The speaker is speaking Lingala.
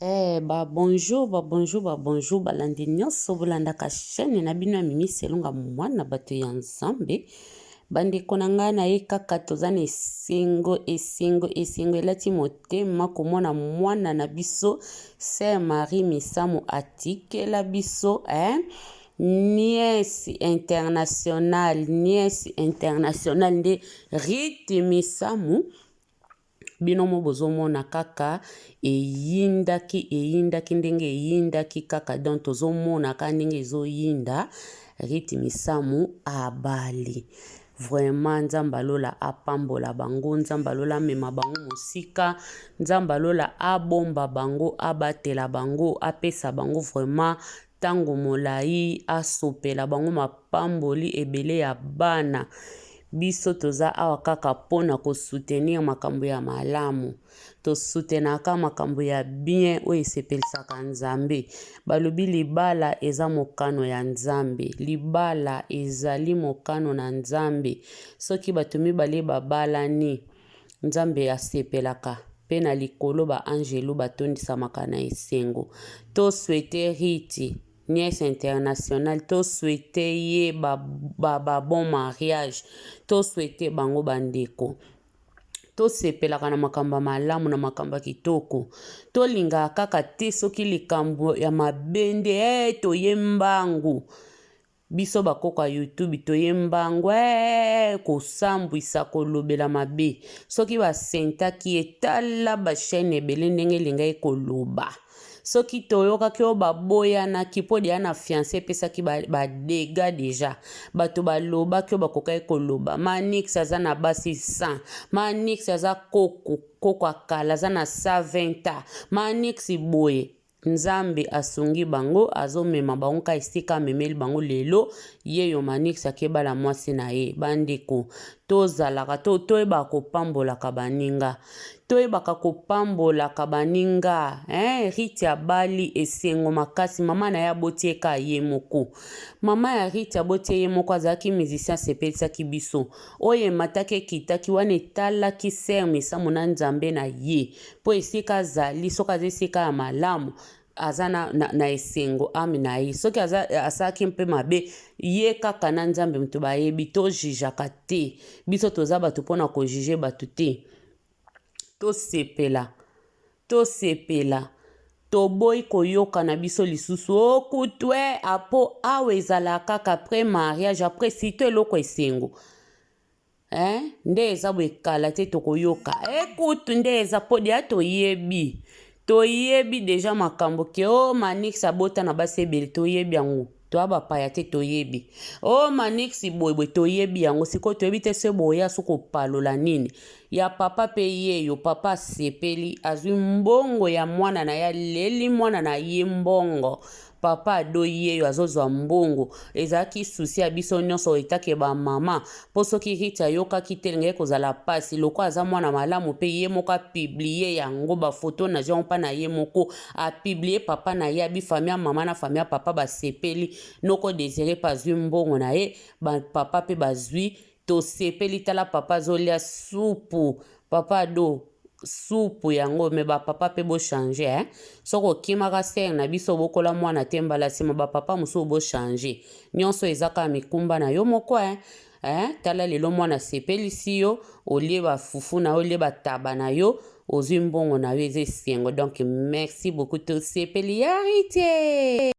Bonjour, balandi nyonso bolandaka chaîne na bino ya Mimi Selunga mwana bato ya Nzambe. Bandeko na ngai na ye kaka toza na esengo elati motema komona mwana na biso Sœur Marie Misamu atikela biso nièce international nde Rite Misamu. Binomo bozomona kaka eyindaki ndenge eyindaki kaka donc tozomona ka ndenge ezoyinda Rite Misamu abali. Vraiment Nzambe alola apambola bango, Nzambe alola mema bango mosika, Nzambe alola abomba bango, abatela bango, apesa bango vraiment tango molai, asopela bango mapamboli ebele ya bana. Biso toza awa kaka pona ko soutenir makambo ya malamu. To soutenaka makambo ya bien o esepelisaka Nzambe. Balobi libala eza mokano ya Nzambe. Libala ezali mokano na Nzambe. Soki bato mibale babalani Nzambe asepelaka. Pe na likolo ba angelo batondisamaka na esengo. To souhaiter Rite nièce international, to souhaiter ye bon mariage, to souhaiter bango bandeko, to sepelaka na makamba malamu na makamba kitoko, to linga kaka te soki likambo ya mabende to yembangu. Biso bakoko ya YouTube to yembangu kosambwisa kolobela mabe. Soki basentaki etala ba chaîne ebele ndenge linga koloba. Soki toyoka kyo baboya na kipodi ya na fiancé pesaki ba dega deja. Bato baloba kyo bakoka koloba. Manix aza na basi 100. Manix aza koko akala aza na 120. Manix boye. Nzambe asungi bango azomema bango ka esika memeli bango lelo yeyo Manix akebala mwasi na ye bandeko tozalaka toyeba kopambolaka baninga toyebaka kopambolaka baninga Rite abali esengo makasi mama na ya botieka ye moko mama ya Rite abotie ye moko azalaki musicien sepelisaki biso oye matake kitaki wana etalaki Sœur Misamu na Nzambe na ye po esika azali soka esika ya malamu aza na esengo ami na ye soki asaki mpe mabe ye kaka na Nzambe mtu bayebi to jijaka te biso toza bato mpona kojije bato te tosepela toboyi koyoka na biso lisusu okutwe apo awa ezalaka kaka après mariage après sito eloko esengo nde eza bwekala te tokoyoka ekutu nde eza podi ya toyebi deja makambo ke Manix abota na basi ebele toyebi yango toya bapaya te toyebi Manix boyeboye toyebi yango sikoyo toyebi te se boya soko palola nini ya papa pe yeyo papa asepeli azwi mbongo ya mwana na ya leli mwana na ye mbongo papa ado yeyo azozwa mbongo ezalaki susi ya biso nyonso etake ba mama po soki Rite ayokaki te ngeke kozala pasi loko aza mwana malamu pe ye moko apiblie yango bafoto na jean mpa na ye moko apiblie papa na ye abifami ya mama na fami ya papa basepeli noko Désiré bazwi mbongo na ye papa pe bazwi tosepeli tala papa azolia supu papa ado supu yango me bapapa pe bo changer soko okimaka Sœur na biso bokola mwana te mbala nsima bapapa mosusu bo changer nyonso ezaka mikumba na yo moko tala lelo mwana sepelisi yo olie bafufu na yo olie bataba na yo ozwi mbongo na yo eza esengo donc merci beaucoup tosepeli ya Rite.